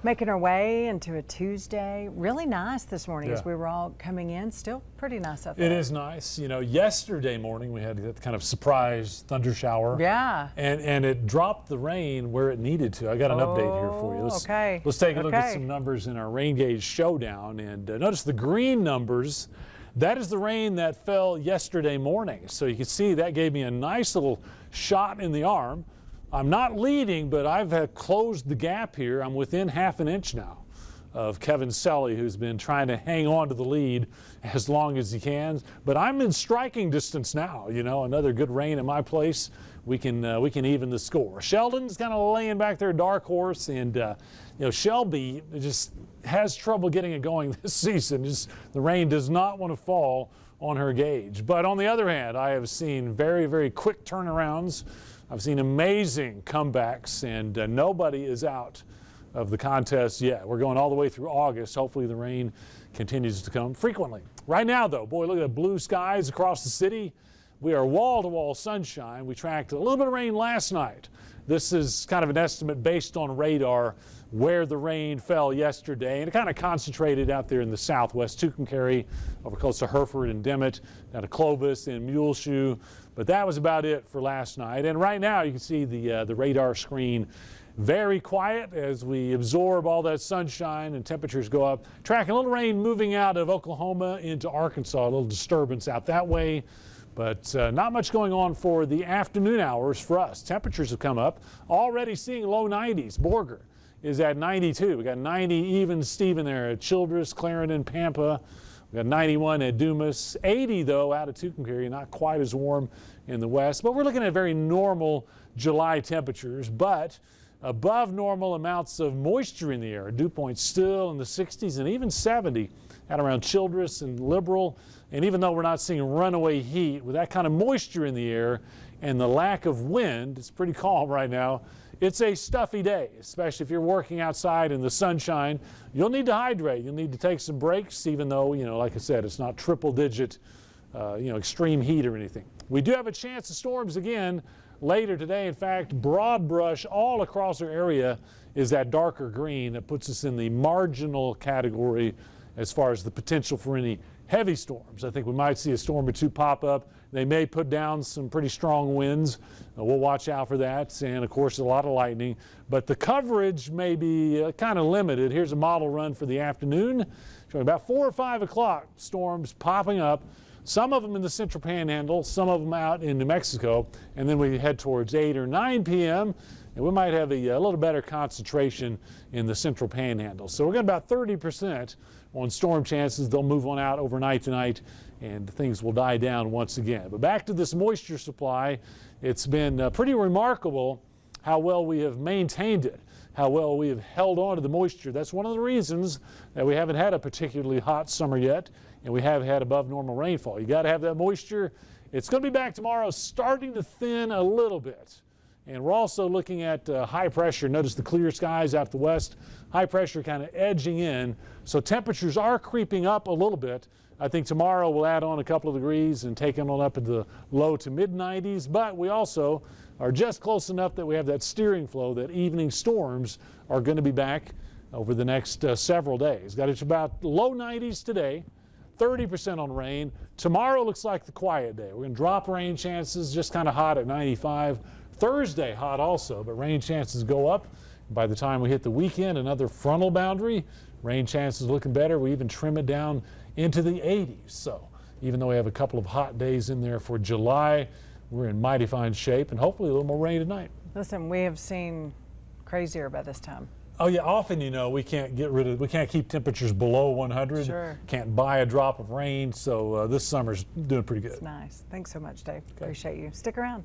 Making our way into a Tuesday. Really nice this morning Yeah. as we were all coming in. Still pretty nice out there. It is nice. You know, yesterday morning we had that kind of surprise thunder shower. Yeah. And it dropped the rain where it needed to. I got an update here for you. Let's take a look at some numbers in our rain gauge showdown. And notice the green numbers. That is the rain that fell yesterday morning. So you can see that gave me a nice little shot in the arm. I'm not leading, but I've closed the gap here. I'm within half an inch now of Kevin Selly, who's been trying to hang on to the lead as long as he can. But I'm in striking distance now. You know, another good rain in my place, we can even the score. Sheldon's kind of laying back there, dark horse, and you know, Shelby just has trouble getting it going this season. Just the rain does not want to fall on her gauge. But on the other hand, I have seen very, very quick turnarounds. I've seen amazing comebacks, and nobody is out of the contest yet. We're going all the way through August. Hopefully the rain continues to come frequently. Right now, though, boy, look at the blue skies across the city. We are wall-to-wall sunshine. We tracked a little bit of rain last night. This is kind of an estimate based on radar where the rain fell yesterday, and it kind of concentrated out there in the southwest, Tucumcari, over close to Hereford and Dimmitt, down to Clovis and Muleshoe. But that was about it for last night. And right now you can see the radar screen very quiet as we absorb all that sunshine and temperatures go up. Tracking a little rain moving out of Oklahoma into Arkansas, a little disturbance out that way. But not much going on for the afternoon hours for us. Temperatures have come up. Already seeing low 90s. Borger is at 92. We got 90 even Steven there at Childress, Clarendon, Pampa. We got 91 at Dumas. 80 though out of Tucumcari, not quite as warm in the west. But we're looking at very normal July temperatures, but above normal amounts of moisture in the air. Dew points still in the 60s and even 70 out around Childress and Liberal. And even though we're not seeing runaway heat, with that kind of moisture in the air and the lack of wind, it's pretty calm right now. It's a stuffy day, especially if you're working outside in the sunshine. You'll need to hydrate. You'll need to take some breaks, even though, you know, like I said, it's not triple-digit, extreme heat or anything. We do have a chance of storms again later today. In fact, broad brush all across our area is that darker green that puts us in the marginal category as far as the potential for any heavy storms. I think we might see a storm or two pop up. They may put down some pretty strong winds. We'll watch out for that. And of course, a lot of lightning. But the coverage may be kind of limited. Here's a model run for the afternoon, showing about 4 or 5 o'clock storms popping up. Some of them in the central panhandle, some of them out in New Mexico. And then we head towards 8 or 9 p.m. and we might have a little better concentration in the central panhandle. So we're getting about 30% on storm chances. They'll move on out overnight tonight, and things will die down once again. But back to this moisture supply, it's been pretty remarkable how well we have maintained it, how well we have held on to the moisture. That's one of the reasons that we haven't had a particularly hot summer yet, and we have had above normal rainfall. You got to have that moisture. It's going to be back tomorrow, starting to thin a little bit. And we're also looking at high pressure. Notice the clear skies out the west. High pressure kind of edging in. So temperatures are creeping up a little bit. I think tomorrow we'll add on a couple of degrees and take them on up into the low to mid 90s. But we also are just close enough that we have that steering flow that evening storms are going to be back over the next several days. Got it to about low 90s today. 30% on rain. Tomorrow looks like the quiet day. We're going to drop rain chances, just kind of hot at 95. Thursday hot also, but rain chances go up. By the time we hit the weekend, another frontal boundary, rain chances looking better. We even trim it down into the 80s. So even though we have a couple of hot days in there for July, we're in mighty fine shape, and hopefully a little more rain tonight. Listen, we have seen crazier by this time. Oh yeah, often, you know, we can't keep temperatures below 100. Sure. Can't buy a drop of rain, so this summer's doing pretty good. It's nice. Thanks so much, Dave. Okay. Appreciate you. Stick around.